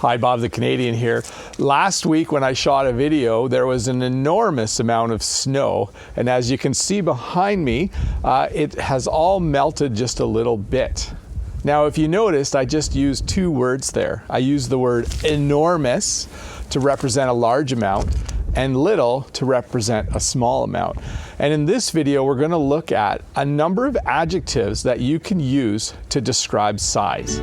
Hi, Bob the Canadian here. Last week when I shot a video, there was an enormous amount of snow, and as you can see behind me, it has all melted just a little bit. Now, if you noticed, I just used two words there. I used the word enormous to represent a large amount, and little to represent a small amount. And in this video, we're going to look at a number of adjectives that you can use to describe size.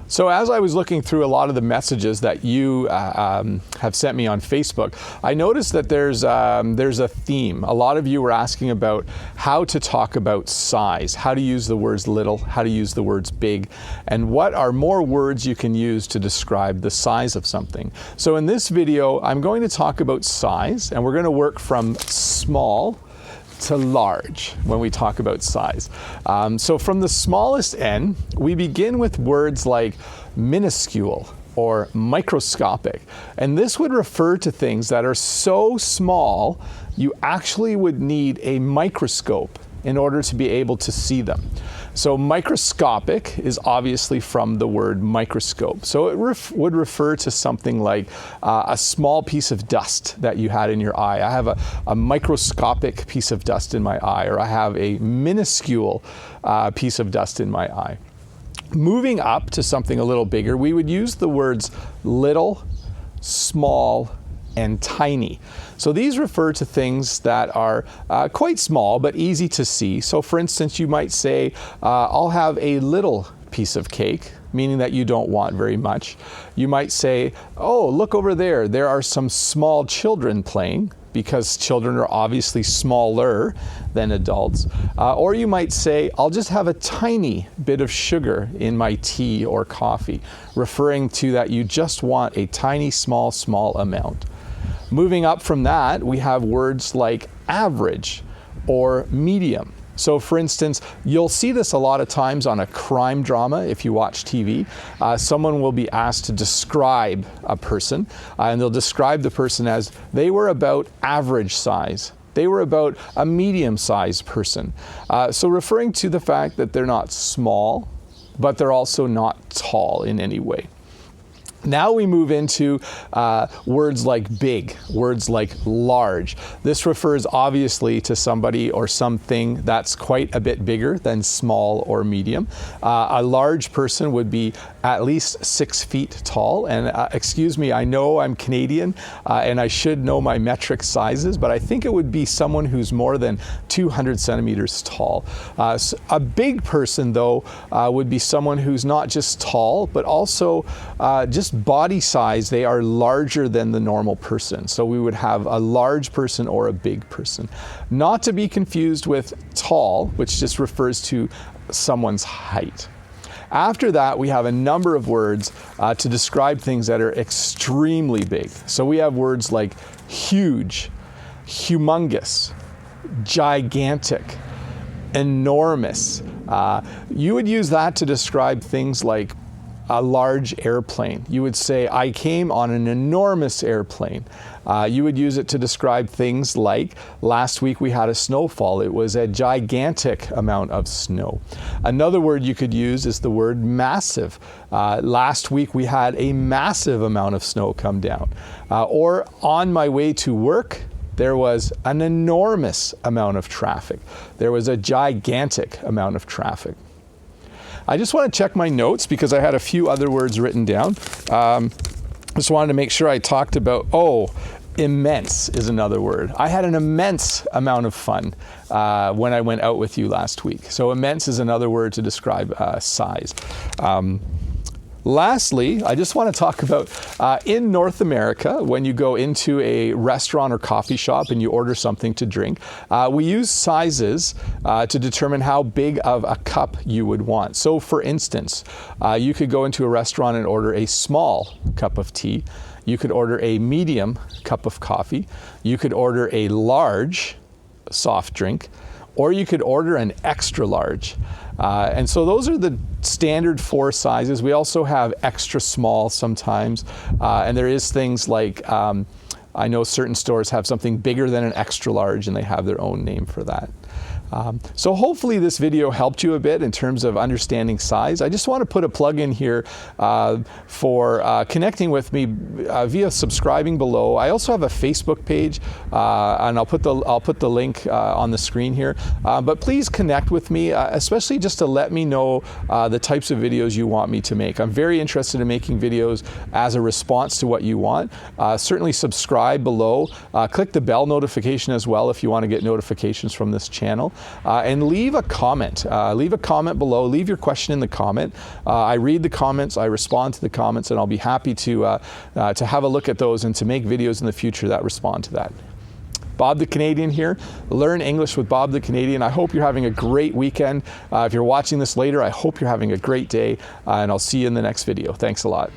So as I was looking through a lot of the messages that you have sent me on Facebook, I noticed that there's a theme. A lot of you were asking about how to talk about size, how to use the words little, how to use the words big, and what are more words you can use to describe the size of something. So in this video, I'm going to talk about size, and we're going to work from small to large when we talk about size. So from the smallest end, we begin with words like minuscule or microscopic. And this would refer to things that are so small, you actually would need a microscope in order to be able to see them. So microscopic is obviously from the word microscope. So it would refer to something like a small piece of dust that you had in your eye. I have a microscopic piece of dust in my eye, or I have a minuscule piece of dust in my eye. Moving up to something a little bigger, we would use the words little, small, and tiny. So these refer to things that are quite small but easy to see. So for instance, you might say, I'll have a little piece of cake, meaning that you don't want very much. You might say, oh, look over there. There are some small children playing, because children are obviously smaller than adults. Or you might say, I'll just have a tiny bit of sugar in my tea or coffee, referring to that you just want a tiny, small amount. Moving up from that, we have words like average or medium. So for instance, you'll see this a lot of times on a crime drama if you watch TV. Someone will be asked to describe a person, and they'll describe the person as they were about average size. They were about a medium-sized person. So referring to the fact that they're not small, but they're also not tall in any way. Now we move into words like big, words like large. This refers obviously to somebody or something that's quite a bit bigger than small or medium. A large person would be at least 6 feet tall. And excuse me, I know I'm Canadian and I should know my metric sizes, but I think it would be someone who's more than 200 centimeters tall. So a big person, though, would be someone who's not just tall, but also just body size. They are larger than the normal person. So we would have a large person or a big person. Not to be confused with tall, which just refers to someone's height. After that, we have a number of words to describe things that are extremely big. So we have words like huge, humongous, gigantic, enormous. You would use that to describe things like a large airplane. You would say, I came on an enormous airplane. You would use it to describe things like, last week we had a snowfall. It was a gigantic amount of snow. Another word you could use is the word massive. Last week we had a massive amount of snow come down. Or on my way to work, there was an enormous amount of traffic. There was a gigantic amount of traffic. I just want to check my notes because I had a few other words written down. Just wanted to make sure I talked about, immense is another word. I had an immense amount of fun when I went out with you last week. So immense is another word to describe size. Lastly, I just want to talk about in North America, when you go into a restaurant or coffee shop and you order something to drink, we use sizes to determine how big of a cup you would want. So for instance, you could go into a restaurant and order a small cup of tea. You could order a medium cup of coffee. You could order a large soft drink, or you could order an extra large. And so those are the standard 4 sizes. We also have extra small sometimes. And there is things like, I know certain stores have something bigger than an extra large and they have their own name for that. So hopefully this video helped you a bit in terms of understanding size. I just want to put a plug in here for connecting with me via subscribing below. I also have a Facebook page, and I'll put the link on the screen here. But please connect with me, especially just to let me know the types of videos you want me to make. I'm very interested in making videos as a response to what you want. Certainly subscribe below. Click the bell notification as well if you want to get notifications from this channel. And leave a comment. Leave a comment below. Leave your question in the comment. I read the comments. I respond to the comments, and I'll be happy to have a look at those and to make videos in the future that respond to that. Bob the Canadian here. Learn English with Bob the Canadian. I hope you're having a great weekend. If you're watching this later, I hope you're having a great day, and I'll see you in the next video. Thanks a lot.